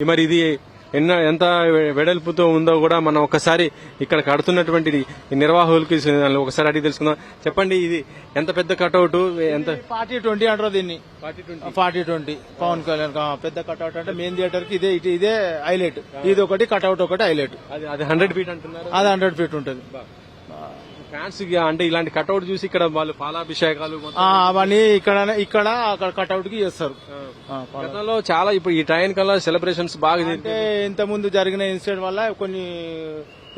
మరి ఇది ఎంత వెడల్పుతో ఉందో కూడా మనం ఒకసారి ఇక్కడ కడుతున్నటువంటి నిర్వాహకులకి ఒకసారి అడిగి తెలుసుకుందాం. చెప్పండి, ఇది ఎంత పెద్ద కట్అవుట్? ఎంత 40-20 అంటారు దీన్ని. 40-20 పవన్ కళ్యాణ్ పెద్ద కట్అవుట్ అంటే మెయిన్ థియేటర్ కి ఇదే హైలైట్. ఇది ఒకటి కట్అవుట్ ఒకటి హైలైట్. అది 100 ఫీట్ అంటున్నారు. అది 100 ఫీట్ ఉంటుంది. ఫ్యాన్స్ అంటే ఇలాంటి కట్అవుట్ చూసి ఇక్కడ వాళ్ళు పాలాభిషేకాలు అవన్నీ ఇక్కడ అక్కడ కట్అవుట్ కి చేస్తారు. గతంలో చాలా ఇప్పుడు ఈ టైం కల్లా సెలబ్రేషన్స్ బాగా అంటే ఇంత ముందు జరిగిన ఇన్సిడెంట్ వల్ల కొన్ని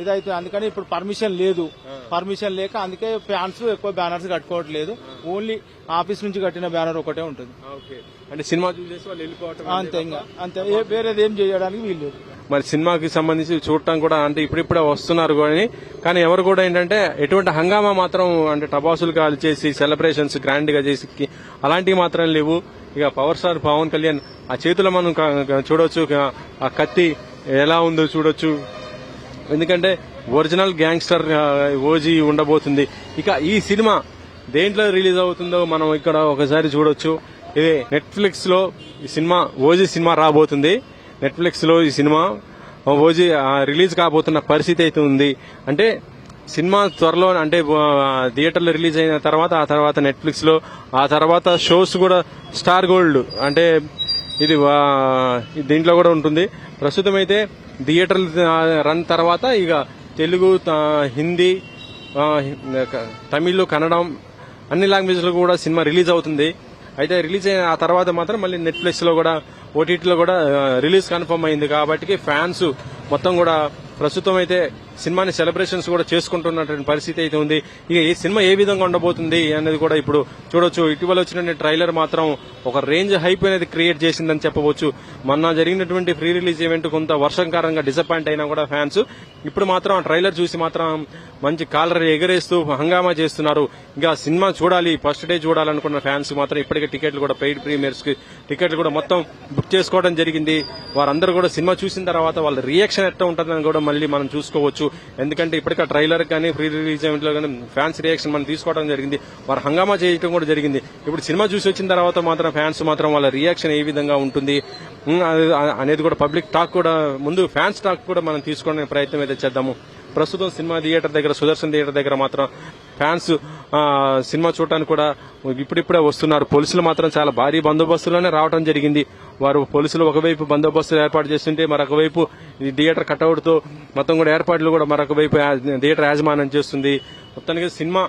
ఇదైతే అందుకని ఇప్పుడు పర్మిషన్ లేదు. పర్మిషన్ లేక అందుకే ఫ్యాన్స్ ఎక్కువ బ్యానర్స్ కట్టుకోవట్లేదు. ఓన్లీ ఆఫీస్ నుంచి కట్టిన బ్యానర్ ఒకటే ఉంటుంది. అంటే సినిమా చూసేసి వాళ్ళు వెళ్ళిపోవటం అంతే, ఇంకా అంతే, వేరేది ఏం చేయడానికి వీల్లేదు. మరి సినిమాకి సంబంధించి చూడటం కూడా అంటే ఇప్పుడిప్పుడే వస్తున్నారు కానీ ఎవరు కూడా ఏంటంటే ఎటువంటి హంగామా మాత్రం అంటే టపాసులు కాల్ చేసి సెలబ్రేషన్స్ గ్రాండ్ గా చేసి అలాంటివి మాత్రం లేవు. ఇక పవర్ స్టార్ పవన్ కళ్యాణ్ ఆ చేతిలో మనం చూడొచ్చు, ఆ కత్తి ఎలా ఉందో చూడొచ్చు. ఎందుకంటే ఒరిజినల్ గ్యాంగ్స్టర్ ఓజీ ఉండబోతుంది. ఇక ఈ సినిమా దేంట్లో రిలీజ్ అవుతుందో మనం ఇక్కడ ఒకసారి చూడొచ్చు. ఇది నెట్ఫ్లిక్స్ లో ఈ సినిమా ఓజీ సినిమా రాబోతుంది. నెట్ఫ్లిక్స్ లో ఈ సినిమా ఓజీ రిలీజ్ కాబోతున్న పరిస్థితి అయితే ఉంది. అంటే సినిమా త్వరలో అంటే థియేటర్లో రిలీజ్ అయిన తర్వాత ఆ తర్వాత నెట్ఫ్లిక్స్ లో ఆ తర్వాత షోస్ కూడా స్టార్ గోల్డ్ అంటే ఇది దీంట్లో కూడా ఉంటుంది. ప్రస్తుతం అయితే థియేటర్లు రన్ తర్వాత ఇక తెలుగు, హిందీ, తమిళ్, కన్నడం అన్ని లాంగ్వేజ్ లో కూడా సినిమా రిలీజ్ అవుతుంది. అయితే రిలీజ్ అయిన ఆ తర్వాత మాత్రం మళ్ళీ నెట్ఫ్లిక్స్ లో కూడా ఓటీటీలో కూడా రిలీజ్ కన్ఫర్మ్ అయింది. కాబట్టి ఫ్యాన్స్ మొత్తం కూడా ప్రస్తుతం అయితే సినిమాని సెలబ్రేషన్స్ కూడా చేసుకుంటున్నటువంటి పరిస్థితి అయితే ఉంది. ఇక ఈ సినిమా ఏ విధంగా ఉండబోతుంది అనేది కూడా ఇప్పుడు చూడొచ్చు. ఇటీవల వచ్చిన ట్రైలర్ మాత్రం ఒక రేంజ్ హైప్ అనేది క్రియేట్ చేసిందని చెప్పవచ్చు. మొన్న జరిగినటువంటి ప్రీ రిలీజ్ ఈవెంట్ కొంత వర్షంకారంగా డిసప్పాయింట్ అయినా కూడా ఫ్యాన్స్ ఇప్పుడు మాత్రం ఆ ట్రైలర్ చూసి మాత్రం మంచి కాలర్ ఎగరేస్తూ హంగామా చేస్తున్నారు. ఇంకా సినిమా చూడాలి, ఫస్ట్ డే చూడాలనుకున్న ఫ్యాన్స్ మాత్రం ఇప్పటికే టికెట్లు కూడా పెయిడ్ ప్రీమియర్స్ కి టికెట్లు కూడా మొత్తం బుక్ చేసుకోవడం జరిగింది. వారందరూ కూడా సినిమా చూసిన తర్వాత వాళ్ళ రియాక్షన్ ఎట్లా ఉంటుందని కూడా మళ్ళీ మనం చూసుకోవచ్చు. ఎందుకంటే ఇప్పటికే ట్రైలర్ కానీ ప్రీ రిలీజ్ ఈవెంట్ లో కానీ ఫ్యాన్స్ రియాక్షన్ మనం తీసుకోవడం జరిగింది. వారు హంగామా చేయడం కూడా జరిగింది. ఇప్పుడు సినిమా చూసి వచ్చిన తర్వాత మాత్రం ఫ్యాన్స్ మాత్రం వాళ్ళ రియాక్షన్ ఏ విధంగా ఉంటుంది అనేది కూడా పబ్లిక్ టాక్ కూడా ముందు ఫ్యాన్స్ టాక్ కూడా మనం తీసుకునే ప్రయత్నం అయితే చేద్దాము. ప్రస్తుతం సినిమా థియేటర్ దగ్గర సుదర్శన్ థియేటర్ దగ్గర మాత్రం ఫ్యాన్స్ సినిమా చూడటానికి కూడా ఇప్పుడిప్పుడే వస్తున్నారు. పోలీసులు మాత్రం చాలా భారీ బందోబస్తులోనే రావడం జరిగింది. వారు పోలీసులు ఒకవైపు బందోబస్తులు ఏర్పాటు చేస్తుంటే మరొక వైపు ఈ థియేటర్ కట్అవుట్ తో మొత్తం కూడా ఏర్పాట్లు కూడా మరొక వైపు థియేటర్ యాజమాన్యం చేస్తుంది. మొత్తానికి సినిమా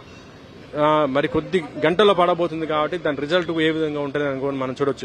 మరి కొద్ది గంటల్లో పడబోతుంది కాబట్టి దాని రిజల్ట్ ఏ విధంగా ఉంటుంది అని కూడా మనం చూడొచ్చు.